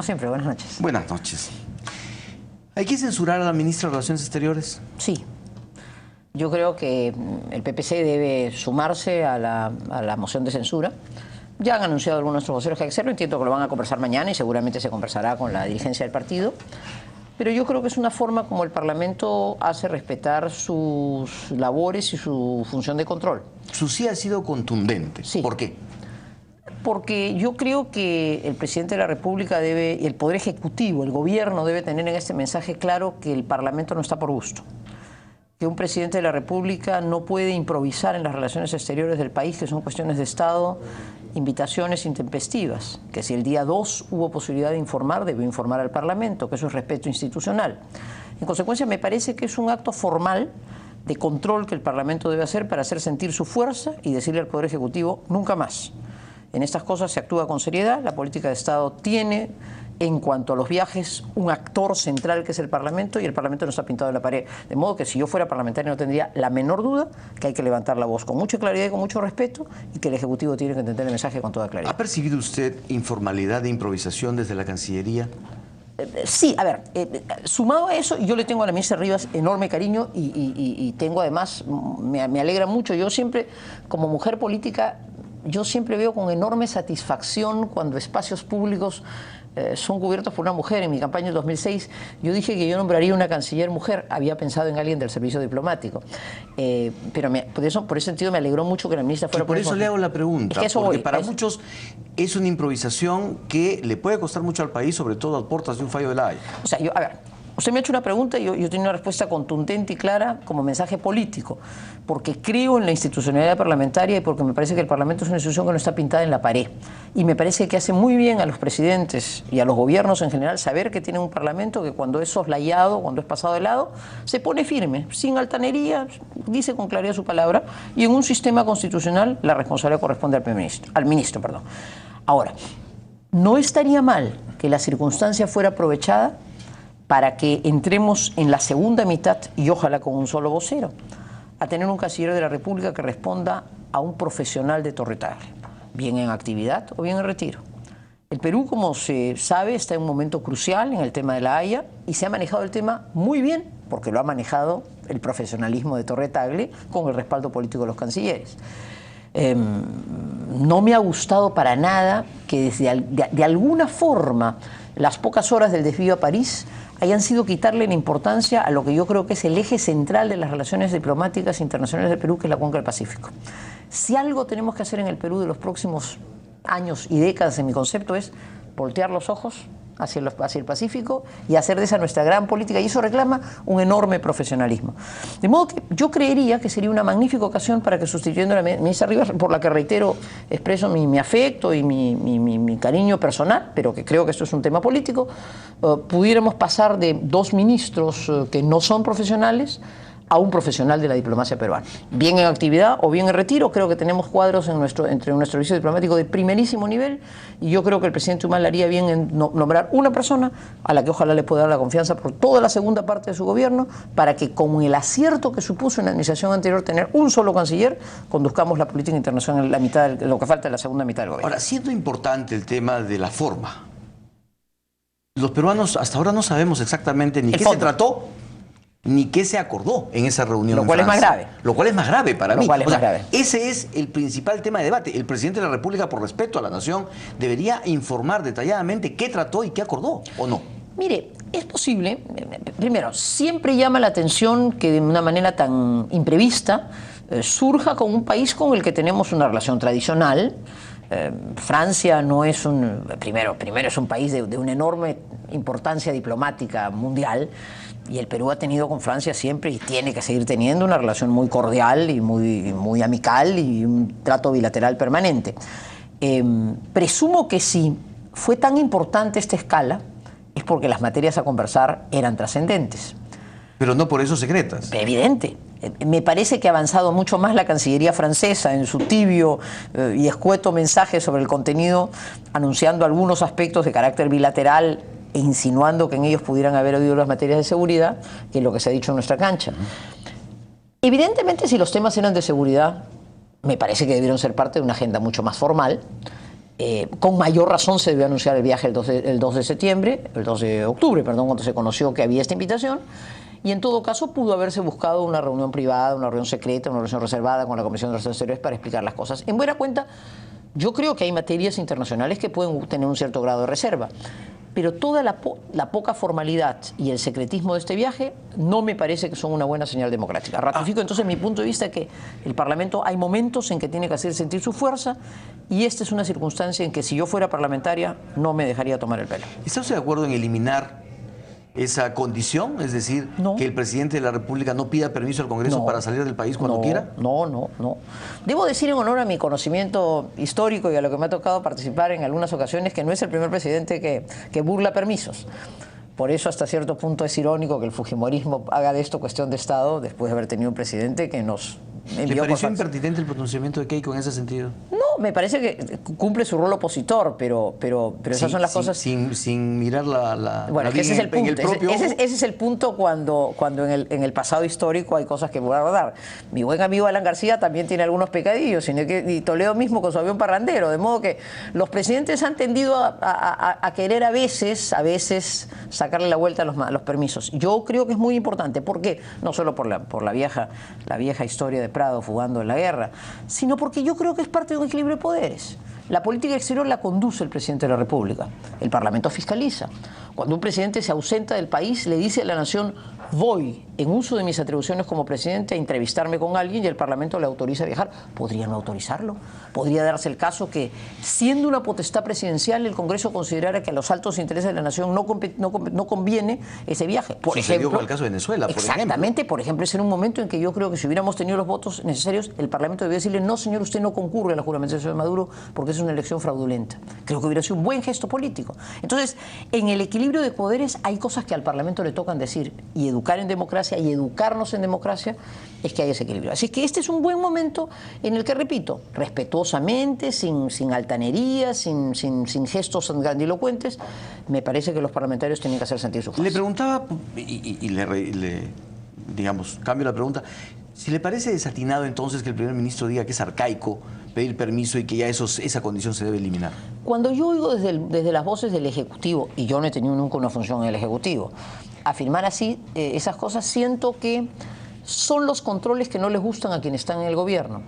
Siempre, buenas noches. Buenas noches. ¿Hay que censurar a la ministra de Relaciones Exteriores? Sí. Yo creo que el PPC debe sumarse a la moción de censura. Ya han anunciado algunos de nuestros voceros que hay que hacerlo. Entiendo que lo van a conversar mañana y seguramente se conversará con la dirigencia del partido. Pero yo creo que es una forma como el Parlamento hace respetar sus labores y su función de control. Su sí ha sido contundente. Sí. ¿Por qué? Porque yo creo que el presidente de la República debe, y el Poder Ejecutivo, el gobierno debe tener en este mensaje claro que el Parlamento no está por gusto. Que un presidente de la República no puede improvisar en las relaciones exteriores del país, que son cuestiones de Estado, invitaciones intempestivas. Que si el día 2 hubo posibilidad de informar, debe informar al Parlamento, que eso es respeto institucional. En consecuencia, me parece que es un acto formal de control que el Parlamento debe hacer para hacer sentir su fuerza y decirle al Poder Ejecutivo nunca más. En estas cosas se actúa con seriedad, la política de Estado tiene, en cuanto a los viajes, un actor central que es el Parlamento y el Parlamento no está pintado en la pared. De modo que si yo fuera parlamentario no tendría la menor duda que hay que levantar la voz con mucha claridad y con mucho respeto y que el Ejecutivo tiene que entender el mensaje con toda claridad. ¿Ha percibido usted informalidad de improvisación desde la Cancillería? Sí, a ver, sumado a eso, yo le tengo a la ministra Rivas enorme cariño y tengo además, me alegra mucho, yo siempre, como mujer política, yo siempre veo con enorme satisfacción cuando espacios públicos son cubiertos por una mujer. En mi campaña en 2006 yo dije que yo nombraría una canciller mujer, había pensado en alguien del servicio diplomático, pero por ese sentido me alegró mucho que la ministra fuera... Y por eso le hago la pregunta, es que eso porque voy, para muchos es una improvisación que le puede costar mucho al país, sobre todo a puertas de un fallo de la Haya. O sea, a ver, usted me ha hecho una pregunta y yo tengo una respuesta contundente y clara como mensaje político, porque creo en la institucionalidad parlamentaria y porque me parece que el Parlamento es una institución que no está pintada en la pared. Y me parece que hace muy bien a los presidentes y a los gobiernos en general saber que tienen un Parlamento que cuando es soslayado, cuando es pasado de lado, se pone firme, sin altanería, dice con claridad su palabra, y en un sistema constitucional la responsabilidad corresponde al ministro. Ahora, no estaría mal que la circunstancia fuera aprovechada para que entremos en la segunda mitad, y ojalá con un solo vocero, a tener un canciller de la República que responda a un profesional de Torre Tagle, bien en actividad o bien en retiro. El Perú, como se sabe, está en un momento crucial en el tema de la Haya y se ha manejado el tema muy bien, porque lo ha manejado el profesionalismo de Torre Tagle con el respaldo político de los cancilleres. No me ha gustado para nada que de alguna forma las pocas horas del desvío a París hayan sido quitarle la importancia a lo que yo creo que es el eje central de las relaciones diplomáticas internacionales del Perú, que es la cuenca del Pacífico. Si algo tenemos que hacer en el Perú de los próximos años y décadas, en mi concepto, es voltear los ojos hacia el Pacífico y hacer de esa nuestra gran política, y eso reclama un enorme profesionalismo. De modo que yo creería que sería una magnífica ocasión para que, sustituyendo a la ministra Rivas, por la que reitero, expreso mi afecto y mi cariño personal, pero que creo que esto es un tema político, pudiéramos pasar de dos ministros que no son profesionales a un profesional de la diplomacia peruana. Bien en actividad o bien en retiro, creo que tenemos cuadros entre nuestro servicio diplomático de primerísimo nivel, y yo creo que el presidente Humala haría bien en nombrar una persona a la que ojalá le pueda dar la confianza por toda la segunda parte de su gobierno, para que, con el acierto que supuso en la administración anterior tener un solo canciller, conduzcamos la política internacional en la mitad, lo que falta de la segunda mitad del gobierno. Ahora, siendo importante el tema de la forma, los peruanos hasta ahora no sabemos exactamente ni qué se trató, ni qué se acordó en esa reunión. Lo cual es más grave. Lo cual es más grave para mí. Más grave. Ese es el principal tema de debate. El presidente de la República, por respeto a la nación, debería informar detalladamente qué trató y qué acordó, ¿o no? Mire, es posible. Primero, siempre llama la atención que de una manera tan imprevista surja con un país con el que tenemos una relación tradicional. Francia no es primero es un país de una enorme importancia diplomática mundial, y el Perú ha tenido con Francia siempre y tiene que seguir teniendo una relación muy cordial y muy amical y un trato bilateral permanente. Presumo que si fue tan importante esta escala es porque las materias a conversar eran trascendentes. Pero no por eso secretas. Evidente. Me parece que ha avanzado mucho más la Cancillería francesa en su tibio y escueto mensaje sobre el contenido, anunciando algunos aspectos de carácter bilateral e insinuando que en ellos pudieran haber oído las materias de seguridad, que es lo que se ha dicho en nuestra cancha. Evidentemente, si los temas eran de seguridad, me parece que debieron ser parte de una agenda mucho más formal. Con mayor razón se debió anunciar el viaje el 2 de septiembre, el 2 de octubre, perdón, cuando se conoció que había esta invitación. Y en todo caso pudo haberse buscado una reunión privada, una reunión secreta, una reunión reservada con la Comisión de Relaciones Exteriores para explicar las cosas. En buena cuenta, yo creo que hay materias internacionales que pueden tener un cierto grado de reserva, pero toda la poca formalidad y el secretismo de este viaje no me parece que son una buena señal democrática. Ratifico entonces mi punto de vista que el Parlamento hay momentos en que tiene que hacer sentir su fuerza y esta es una circunstancia en que si yo fuera parlamentaria no me dejaría tomar el pelo. ¿Está usted de acuerdo en eliminar esa condición? Es decir, no. Que el presidente de la República no pida permiso al Congreso para salir del país cuando quiera. No. Debo decir en honor a mi conocimiento histórico y a lo que me ha tocado participar en algunas ocasiones que no es el primer presidente que burla permisos. Por eso hasta cierto punto es irónico que el fujimorismo haga de esto cuestión de Estado después de haber tenido un presidente que nos envió. ¿Le pareció impertinente el pronunciamiento de Keiko en ese sentido? No, me parece que cumple su rol opositor, pero esas son las cosas... Sin mirar bueno, ese es el punto. Ese es el punto cuando en el pasado histórico hay cosas que guardar. Mi buen amigo Alan García también tiene algunos pecadillos, y Toledo mismo con su avión parrandero, de modo que los presidentes han tendido a querer a veces sacarle la vuelta a los permisos. Yo creo que es muy importante. ¿Por qué? No solo por la vieja historia de Prado fugando en la guerra, sino porque yo creo que es parte de un equilibrio de poderes. La política exterior la conduce el presidente de la República. El Parlamento fiscaliza. Cuando un presidente se ausenta del país, le dice a la nación: voy, en uso de mis atribuciones como presidente, a entrevistarme con alguien y el Parlamento le autoriza a viajar. ¿Podría no autorizarlo? ¿Podría darse el caso que, siendo una potestad presidencial, el Congreso considerara que a los altos intereses de la nación no conviene ese viaje? Por ejemplo, con el caso de Venezuela, por ejemplo. Exactamente, por ejemplo, ese era un momento en que yo creo que si hubiéramos tenido los votos necesarios, el Parlamento debía decirle: no, señor, usted no concurre a la juramentación de Maduro porque es una elección fraudulenta. Creo que hubiera sido un buen gesto político. Entonces, en el equilibrio de poderes hay cosas que al Parlamento le tocan decir, y educar en democracia y educarnos en democracia es que hay ese equilibrio. Así que este es un buen momento en el que, repito, respetuosamente, sin altanería, sin gestos grandilocuentes, me parece que los parlamentarios tienen que hacer sentir su fuerza. Le preguntaba, digamos, cambio la pregunta, si le parece desatinado entonces que el primer ministro diga que es arcaico pedir permiso y que ya esa condición se debe eliminar. Cuando yo oigo desde las voces del Ejecutivo, y yo no he tenido nunca una función en el Ejecutivo, afirmar así esas cosas, siento que son los controles que no les gustan a quienes están en el gobierno,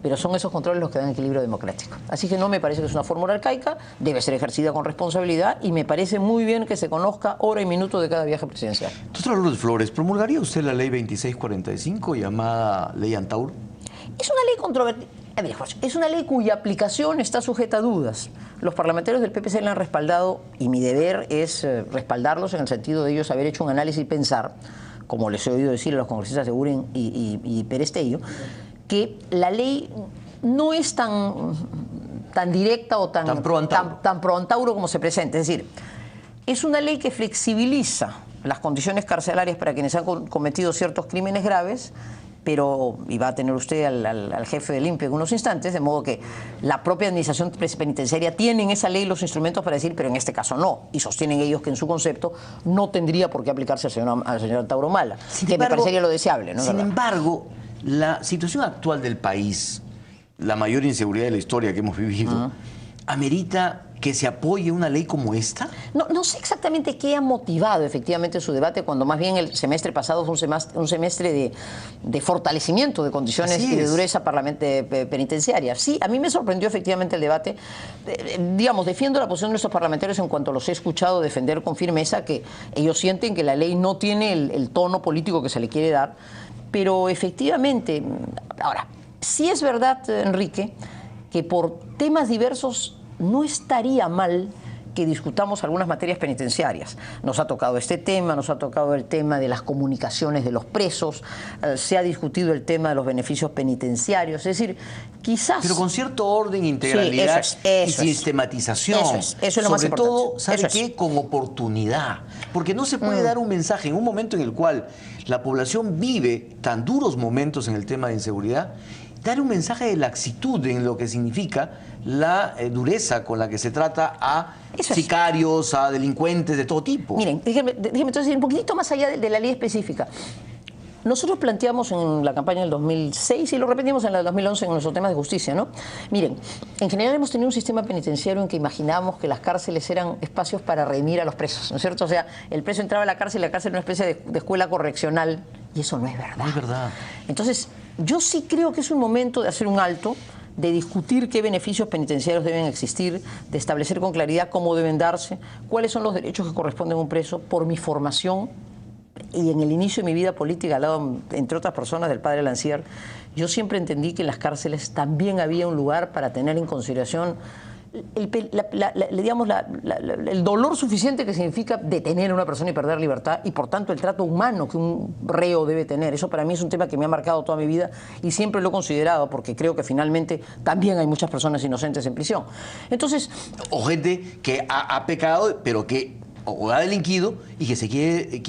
pero son esos controles los que dan equilibrio democrático. Así que no me parece que es una fórmula arcaica, debe ser ejercida con responsabilidad y me parece muy bien que se conozca hora y minuto de cada viaje presidencial. Doctora Lourdes Flores, ¿promulgaría usted la ley 2645 llamada Ley Antauro? Es una ley controvertida. Es una ley cuya aplicación está sujeta a dudas. Los parlamentarios del PPC la han respaldado y mi deber es respaldarlos en el sentido de ellos haber hecho un análisis y pensar, como les he oído decir a los congresistas de Uren y Perestello, que la ley no es tan directa o tan pro Antauro como se presenta. Es decir, es una ley que flexibiliza las condiciones carcelarias para quienes han cometido ciertos crímenes graves, pero, y va a tener usted al jefe del INPE en unos instantes, de modo que la propia administración penitenciaria tiene en esa ley los instrumentos para decir, pero en este caso no, y sostienen ellos que en su concepto no tendría por qué aplicarse al señor Antauro Humala, que me parecería lo deseable, ¿no? Sin embargo, la situación actual del país, la mayor inseguridad de la historia que hemos vivido, ¿amerita que se apoye una ley como esta? No sé exactamente qué ha motivado efectivamente su debate, cuando más bien el semestre pasado fue un semestre de fortalecimiento de condiciones y de dureza penitenciaria. Sí, a mí me sorprendió efectivamente el debate. Digamos, defiendo la posición de nuestros parlamentarios en cuanto los he escuchado defender con firmeza que ellos sienten que la ley no tiene el tono político que se le quiere dar, pero efectivamente, ahora, sí es verdad, Enrique, que por temas diversos no estaría mal que discutamos algunas materias penitenciarias. Nos ha tocado este tema, nos ha tocado el tema de las comunicaciones de los presos, se ha discutido el tema de los beneficios penitenciarios, es decir, quizás... Pero con cierto orden, integralidad y sistematización. Eso es lo más importante. Sobre todo, ¿sabe qué? Con oportunidad. Porque no se puede dar un mensaje en un momento en el cual la población vive tan duros momentos en el tema de inseguridad, dar un mensaje de laxitud en lo que significa la dureza con la que se trata a sicarios, a delincuentes de todo tipo. Miren, déjenme entonces ir un poquitito más allá de la ley específica. nosotros planteamos en la campaña del 2006 y lo repetimos en la del 2011 en nuestros temas de justicia, ¿no? Miren, en general hemos tenido un sistema penitenciario en que imaginábamos que las cárceles eran espacios para redimir a los presos, ¿no es cierto? O sea, el preso entraba a la cárcel era una especie de escuela correccional, y eso no es verdad. No es verdad. Entonces, yo sí creo que es un momento de hacer un alto, de discutir qué beneficios penitenciarios deben existir, de establecer con claridad cómo deben darse, cuáles son los derechos que corresponden a un preso. Por mi formación y en el inicio de mi vida política, al lado, entre otras personas, del padre Lancier, yo siempre entendí que en las cárceles también había un lugar para tener en consideración el dolor suficiente que significa detener a una persona y perder libertad, y por tanto el trato humano que un reo debe tener. Eso para mí es un tema que me ha marcado toda mi vida y siempre lo he considerado, porque creo que finalmente también hay muchas personas inocentes en prisión. Entonces, o gente que ha pecado, pero que o ha delinquido y que se quiere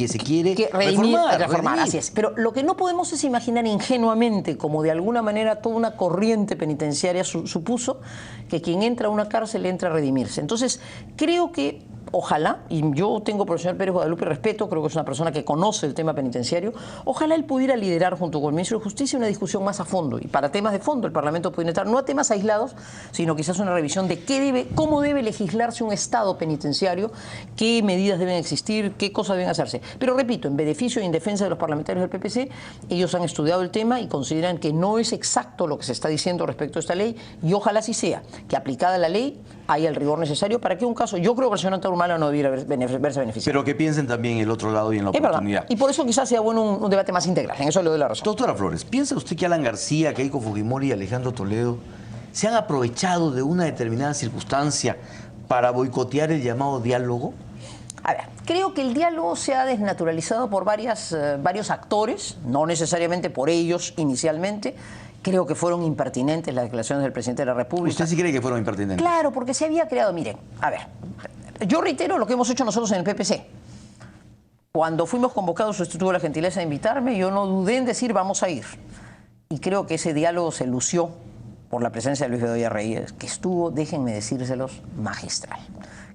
reformar. Así es. Pero lo que no podemos es imaginar ingenuamente, como de alguna manera toda una corriente penitenciaria supuso, que quien entra a una cárcel entra a redimirse. Entonces, creo que ojalá, y yo tengo por el señor Pérez Guadalupe respeto, creo que es una persona que conoce el tema penitenciario, ojalá él pudiera liderar junto con el ministro de Justicia una discusión más a fondo, y para temas de fondo el Parlamento puede entrar, no a temas aislados, sino quizás una revisión de cómo debe legislarse un Estado penitenciario, qué medidas deben existir, qué cosas deben hacerse. Pero repito, en beneficio y en defensa de los parlamentarios del PPC, ellos han estudiado el tema y consideran que no es exacto lo que se está diciendo respecto a esta ley, y ojalá sí sea, que aplicada la ley haya el rigor necesario para que un caso, yo creo que el señor Antonio Humala no debiera verse beneficiado. Pero que piensen también el otro lado y en la oportunidad. Verdad. Y por eso quizás sea bueno un debate más integral, en eso le doy la razón. Doctora Flores, ¿piensa usted que Alan García, Keiko Fujimori y Alejandro Toledo se han aprovechado de una determinada circunstancia para boicotear el llamado diálogo? A ver, creo que el diálogo se ha desnaturalizado por varios actores, no necesariamente por ellos inicialmente. Creo que fueron impertinentes las declaraciones del presidente de la República. ¿Usted sí cree que fueron impertinentes? Claro, porque se había creado, miren, a ver, yo reitero lo que hemos hecho nosotros en el PPC. Cuando fuimos convocados, usted tuvo la gentileza de invitarme, yo no dudé en decir vamos a ir. Y creo que ese diálogo se lució por la presencia de Luis Bedoya Reyes, que estuvo, déjenme decírselos, magistral.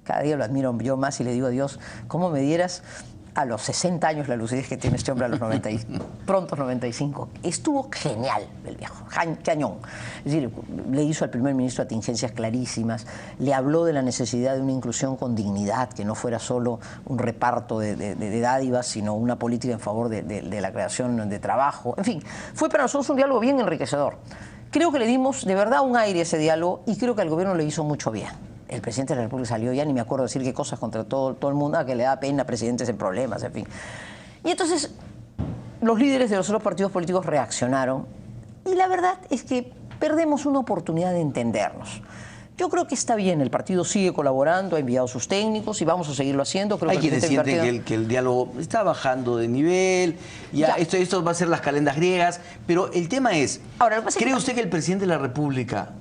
Cada día lo admiro yo más y le digo a Dios, ¿cómo me dieras a los 60 años la lucidez que tiene este hombre a los 90 prontos 95? Estuvo genial el viejo, cañón. Es decir, le hizo al primer ministro atingencias clarísimas, le habló de la necesidad de una inclusión con dignidad, que no fuera solo un reparto de dádivas, sino una política en favor de la creación de trabajo. En fin, fue para nosotros un diálogo bien enriquecedor. Creo que le dimos de verdad un aire a ese diálogo y creo que al gobierno le hizo mucho bien. El presidente de la República salió, ya ni me acuerdo decir qué cosas contra todo el mundo, que le da pena a presidentes en problemas, en fin. Y entonces los líderes de los otros partidos políticos reaccionaron y la verdad es que perdemos una oportunidad de entendernos. Yo creo que está bien, el partido sigue colaborando, ha enviado sus técnicos y vamos a seguirlo haciendo. Creo Hay quienes sienten que el diálogo está bajando de nivel, ya. Esto va a ser las calendas griegas, pero el tema es, ahora, ¿cree usted que el presidente de la República